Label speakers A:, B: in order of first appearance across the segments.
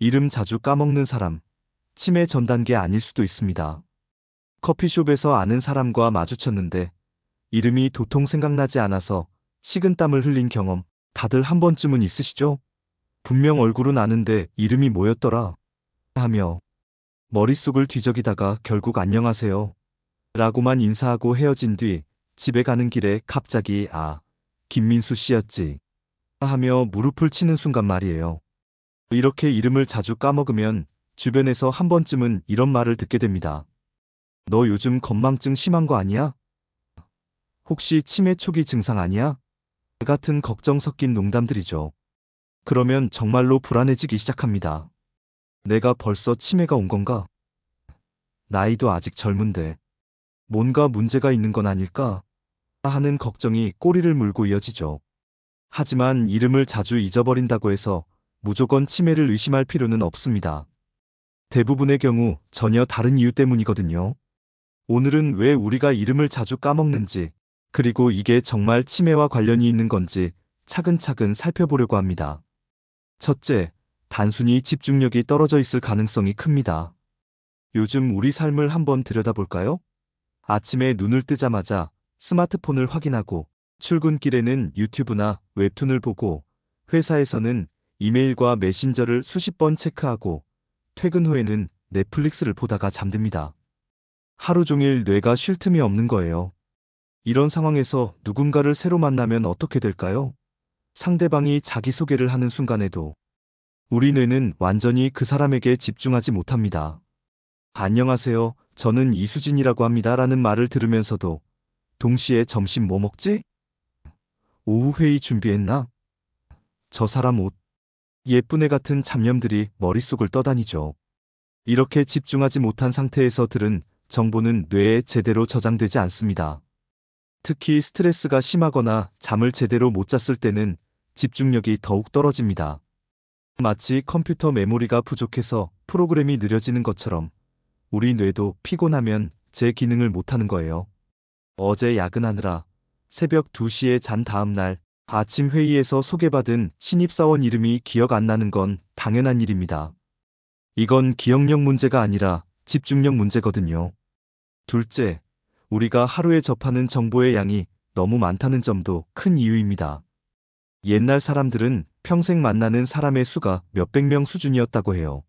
A: 이름 자주 까먹는 사람, 치매 전 단계 아닐 수도 있습니다. 커피숍에서 아는 사람과 마주쳤는데 이름이 도통 생각나지 않아서 식은땀을 흘린 경험 다들 한 번쯤은 있으시죠? 분명 얼굴은 아는데 이름이 뭐였더라 하며 머릿속을 뒤적이다가 결국 안녕하세요 라고만 인사하고 헤어진 뒤 집에 가는 길에 갑자기 김민수 씨였지 하며 무릎을 치는 순간 말이에요. 이렇게 이름을 자주 까먹으면 주변에서 한 번쯤은 이런 말을 듣게 됩니다. 너 요즘 건망증 심한 거 아니야? 혹시 치매 초기 증상 아니야? 같은 걱정 섞인 농담들이죠. 그러면 정말로 불안해지기 시작합니다. 내가 벌써 치매가 온 건가? 나이도 아직 젊은데 뭔가 문제가 있는 건 아닐까? 하는 걱정이 꼬리를 물고 이어지죠. 하지만 이름을 자주 잊어버린다고 해서 무조건 치매를 의심할 필요는 없습니다. 대부분의 경우 전혀 다른 이유 때문이거든요. 오늘은 왜 우리가 이름을 자주 까먹는지, 그리고 이게 정말 치매와 관련이 있는 건지 차근차근 살펴보려고 합니다. 첫째, 단순히 집중력이 떨어져 있을 가능성이 큽니다. 요즘 우리 삶을 한번 들여다볼까요? 아침에 눈을 뜨자마자 스마트폰을 확인하고, 출근길에는 유튜브나 웹툰을 보고, 회사에서는 이메일과 메신저를 수십 번 체크하고, 퇴근 후에는 넷플릭스를 보다가 잠듭니다. 하루 종일 뇌가 쉴 틈이 없는 거예요. 이런 상황에서 누군가를 새로 만나면 어떻게 될까요? 상대방이 자기소개를 하는 순간에도 우리 뇌는 완전히 그 사람에게 집중하지 못합니다. 안녕하세요. 저는 이수진이라고 합니다. 라는 말을 들으면서도 동시에 점심 뭐 먹지? 오후 회의 준비했나? 저 사람 옷 예쁜 애 같은 잡념들이 머릿속을 떠다니죠. 이렇게 집중하지 못한 상태에서 들은 정보는 뇌에 제대로 저장되지 않습니다. 특히 스트레스가 심하거나 잠을 제대로 못 잤을 때는 집중력이 더욱 떨어집니다. 마치 컴퓨터 메모리가 부족해서 프로그램이 느려지는 것처럼 우리 뇌도 피곤하면 제 기능을 못하는 거예요. 어제 야근하느라 새벽 2시에 잔 다음 날 아침 회의에서 소개받은 신입사원 이름이 기억 안 나는 건 당연한 일입니다. 이건 기억력 문제가 아니라 집중력 문제거든요. 둘째, 우리가 하루에 접하는 정보의 양이 너무 많다는 점도 큰 이유입니다. 옛날 사람들은 평생 만나는 사람의 수가 몇백 명 수준이었다고 해요.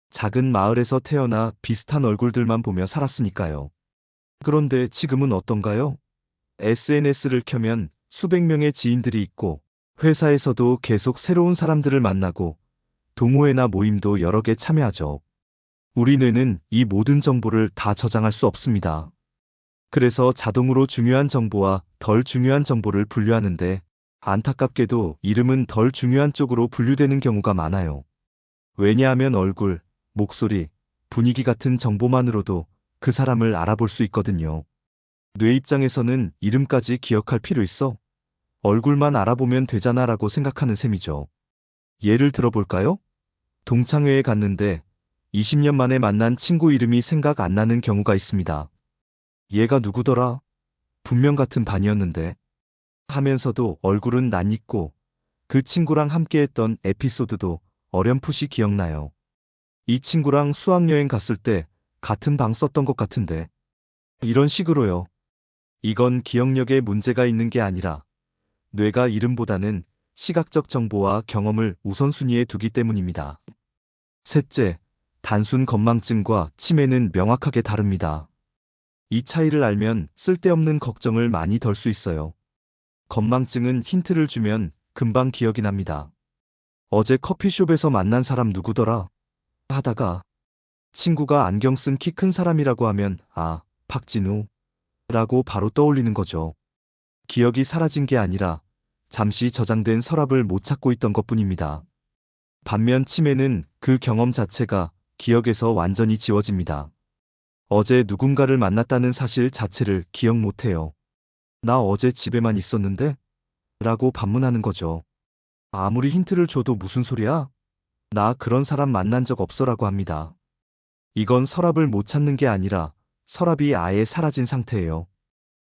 A: 작은 마을에서 태어나 비슷한 얼굴들만 보며 살았으니까요. 그런데 지금은 어떤가요? SNS를 켜면 수백 명의 지인들이 있고 회사에서도 계속 새로운 사람들을 만나고 동호회나 모임도 여러 개 참여하죠. 우리 뇌는 이 모든 정보를 다 저장할 수 없습니다. 그래서 자동으로 중요한 정보와 덜 중요한 정보를 분류하는데 안타깝게도 이름은 덜 중요한 쪽으로 분류되는 경우가 많아요. 왜냐하면 얼굴, 목소리, 분위기 같은 정보만으로도 그 사람을 알아볼 수 있거든요. 뇌 입장에서는 이름까지 기억할 필요 있어? 얼굴만 알아보면 되잖아라고 생각하는 셈이죠. 예를 들어볼까요? 동창회에 갔는데 20년 만에 만난 친구 이름이 생각 안 나는 경우가 있습니다. 얘가 누구더라? 분명 같은 반이었는데 하면서도 얼굴은 낯익고 그 친구랑 함께했던 에피소드도 어렴풋이 기억나요. 이 친구랑 수학여행 갔을 때 같은 방 썼던 것 같은데 이런 식으로요. 이건 기억력에 문제가 있는 게 아니라 뇌가 이름보다는 시각적 정보와 경험을 우선순위에 두기 때문입니다. 셋째, 단순 건망증과 치매는 명확하게 다릅니다. 이 차이를 알면 쓸데없는 걱정을 많이 덜 수 있어요. 건망증은 힌트를 주면 금방 기억이 납니다. 어제 커피숍에서 만난 사람 누구더라? 하다가 친구가 안경 쓴 키 큰 사람이라고 하면 박진우 라고 바로 떠올리는 거죠. 기억이 사라진 게 아니라 잠시 저장된 서랍을 못 찾고 있던 것뿐입니다. 반면 치매는 그 경험 자체가 기억에서 완전히 지워집니다. 어제 누군가를 만났다는 사실 자체를 기억 못해요. 나 어제 집에만 있었는데? 라고 반문하는 거죠. 아무리 힌트를 줘도 무슨 소리야? 나 그런 사람 만난 적 없어라고 합니다. 이건 서랍을 못 찾는 게 아니라 서랍이 아예 사라진 상태예요.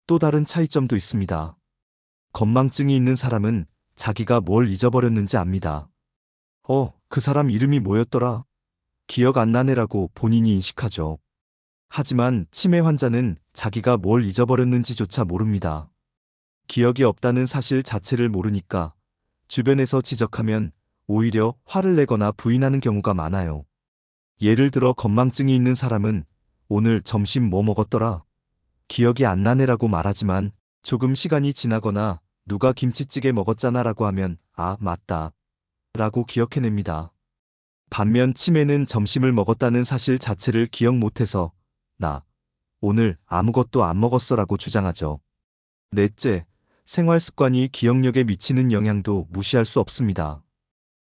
A: 또 다른 차이점도 있습니다. 건망증이 있는 사람은 자기가 뭘 잊어버렸는지 압니다. 그 사람 이름이 뭐였더라? 기억 안 나네라고 본인이 인식하죠. 하지만 치매 환자는 자기가 뭘 잊어버렸는지조차 모릅니다. 기억이 없다는 사실 자체를 모르니까 주변에서 지적하면 오히려 화를 내거나 부인하는 경우가 많아요. 예를 들어 건망증이 있는 사람은 오늘 점심 뭐 먹었더라? 기억이 안 나네라고 말하지만 조금 시간이 지나거나 누가 김치찌개 먹었잖아라고 하면 아, 맞다 라고 기억해냅니다. 반면 치매는 점심을 먹었다는 사실 자체를 기억 못해서 나 오늘 아무것도 안 먹었어라고 주장하죠. 넷째, 생활 습관이 기억력에 미치는 영향도 무시할 수 없습니다.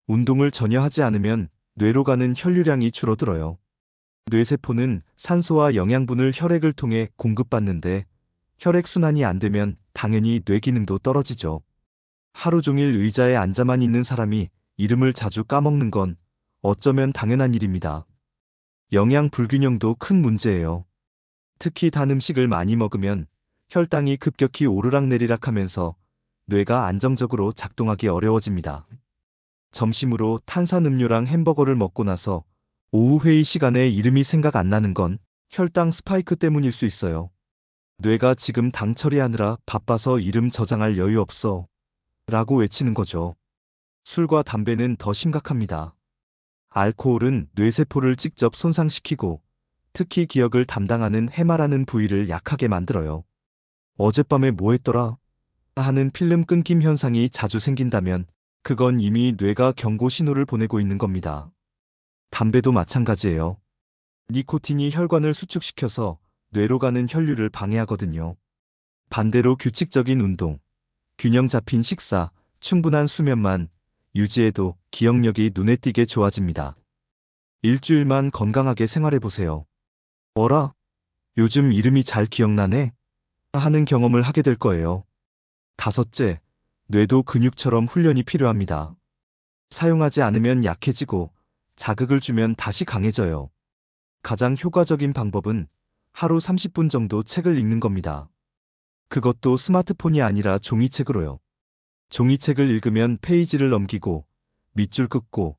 A: 운동을 전혀 하지 않으면 뇌로 가는 혈류량이 줄어들어요. 뇌세포는 산소와 영양분을 혈액을 통해 공급받는데 혈액순환이 안 되면 당연히 뇌 기능도 떨어지죠. 하루 종일 의자에 앉아만 있는 사람이 이름을 자주 까먹는 건 어쩌면 당연한 일입니다. 영양 불균형도 큰 문제예요. 특히 단 음식을 많이 먹으면 혈당이 급격히 오르락내리락 하면서 뇌가 안정적으로 작동하기 어려워집니다. 점심으로 탄산음료랑 햄버거를 먹고 나서 오후 회의 시간에 이름이 생각 안 나는 건 혈당 스파이크 때문일 수 있어요. 뇌가 지금 당 처리하느라 바빠서 이름 저장할 여유 없어 라고 외치는 거죠. 술과 담배는 더 심각합니다. 알코올은 뇌세포를 직접 손상시키고 특히 기억을 담당하는 해마라는 부위를 약하게 만들어요. 어젯밤에 뭐 했더라? 하는 필름 끊김 현상이 자주 생긴다면 그건 이미 뇌가 경고 신호를 보내고 있는 겁니다. 담배도 마찬가지예요. 니코틴이 혈관을 수축시켜서 뇌로 가는 혈류를 방해하거든요. 반대로 규칙적인 운동, 균형 잡힌 식사, 충분한 수면만 유지해도 기억력이 눈에 띄게 좋아집니다. 일주일만 건강하게 생활해보세요. 어라? 요즘 이름이 잘 기억나네? 하는 경험을 하게 될 거예요. 다섯째, 뇌도 근육처럼 훈련이 필요합니다. 사용하지 않으면 약해지고 자극을 주면 다시 강해져요. 가장 효과적인 방법은 하루 30분 정도 책을 읽는 겁니다. 그것도 스마트폰이 아니라 종이책으로요. 종이책을 읽으면 페이지를 넘기고 밑줄 긋고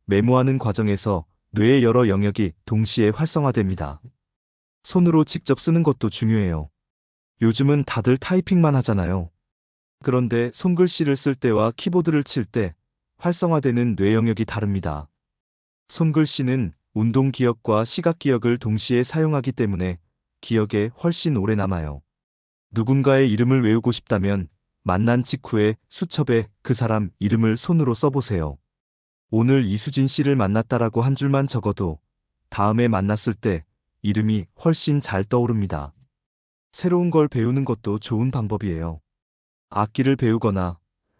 A: 메모하는 과정에서 뇌의 여러 영역이 동시에 활성화됩니다. 손으로 직접 쓰는 것도 중요해요. 요즘은 다들 타이핑만 하잖아요. 그런데 손글씨를 쓸 때와 키보드를 칠 때 활성화되는 뇌 영역이 다릅니다. 손글씨는 운동 기억과 시각 기억을 동시에 사용하기 때문에 기억에 훨씬 오래 남아요. 누군가의 이름을 외우고 싶다면 만난 직후에 수첩에 그 사람 이름을 손으로 써보세요. 오늘 이수진 씨를 만났다라고 한 줄만 적어도 다음에 만났을 때 이름이 훨씬 잘 떠오릅니다. 새로운 걸 배우는 것도 좋은 방법이에요. 악기를 배우거나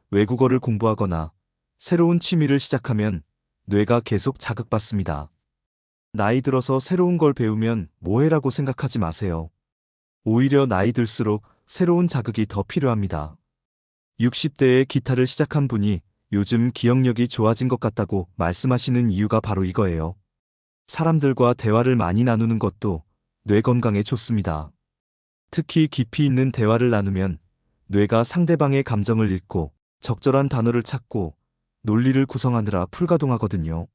A: 외국어를 공부하거나 새로운 취미를 시작하면 뇌가 계속 자극받습니다. 나이 들어서 새로운 걸 배우면 뭐해라고 생각하지 마세요. 오히려 나이 들수록 새로운 자극이 더 필요합니다. 60대에 기타를 시작한 분이 요즘 기억력이 좋아진 것 같다고 말씀하시는 이유가 바로 이거예요. 사람들과 대화를 많이 나누는 것도 뇌 건강에 좋습니다. 특히 깊이 있는 대화를 나누면 뇌가 상대방의 감정을 읽고 적절한 단어를 찾고 논리를 구성하느라 풀가동하거든요.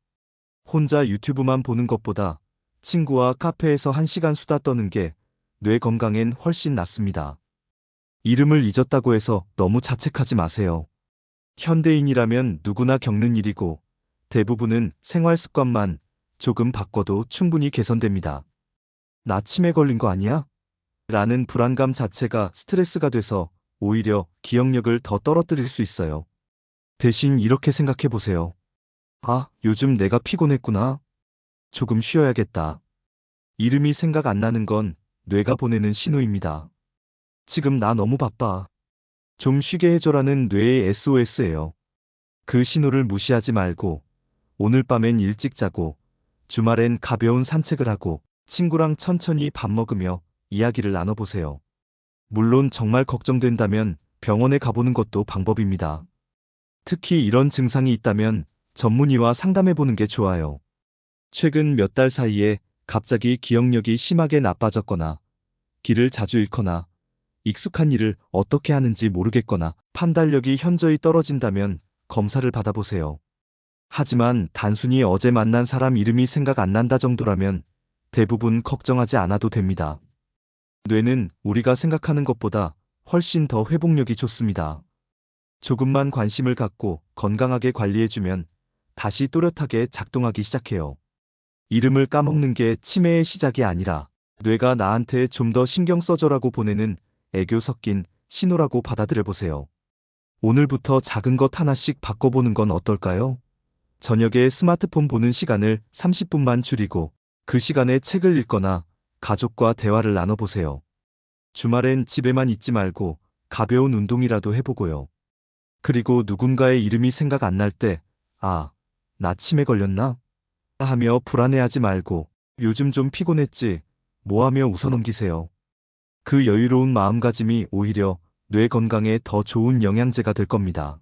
A: 혼자 유튜브만 보는 것보다 친구와 카페에서 1시간 수다 떠는 게 뇌 건강엔 훨씬 낫습니다. 이름을 잊었다고 해서 너무 자책하지 마세요. 현대인이라면 누구나 겪는 일이고 대부분은 생활 습관만 조금 바꿔도 충분히 개선됩니다. 나 치매 걸린 거 아니야? 라는 불안감 자체가 스트레스가 돼서 오히려 기억력을 더 떨어뜨릴 수 있어요. 대신 이렇게 생각해 보세요. 아, 요즘 내가 피곤했구나. 조금 쉬어야겠다. 이름이 생각 안 나는 건 뇌가 보내는 신호입니다. 지금 나 너무 바빠. 좀 쉬게 해줘라는 뇌의 SOS예요. 그 신호를 무시하지 말고 오늘 밤엔 일찍 자고 주말엔 가벼운 산책을 하고 친구랑 천천히 밥 먹으며 이야기를 나눠보세요. 물론 정말 걱정된다면 병원에 가보는 것도 방법입니다. 특히 이런 증상이 있다면 전문의와 상담해보는 게 좋아요. 최근 몇 달 사이에 갑자기 기억력이 심하게 나빠졌거나 길을 자주 잃거나 익숙한 일을 어떻게 하는지 모르겠거나 판단력이 현저히 떨어진다면 검사를 받아보세요. 하지만 단순히 어제 만난 사람 이름이 생각 안 난다 정도라면 대부분 걱정하지 않아도 됩니다. 뇌는 우리가 생각하는 것보다 훨씬 더 회복력이 좋습니다. 조금만 관심을 갖고 건강하게 관리해주면 다시 또렷하게 작동하기 시작해요. 이름을 까먹는 게 치매의 시작이 아니라 뇌가 나한테 좀 더 신경 써줘라고 보내는 애교 섞인 신호라고 받아들여보세요. 오늘부터 작은 것 하나씩 바꿔보는 건 어떨까요? 저녁에 스마트폰 보는 시간을 30분만 줄이고 그 시간에 책을 읽거나 가족과 대화를 나눠보세요. 주말엔 집에만 있지 말고 가벼운 운동이라도 해보고요. 그리고 누군가의 이름이 생각 안 날 때, 아, 나 치매 걸렸나? 하며 불안해하지 말고 요즘 좀 피곤했지, 뭐 하며 웃어넘기세요. 그 여유로운 마음가짐이 오히려 뇌 건강에 더 좋은 영양제가 될 겁니다.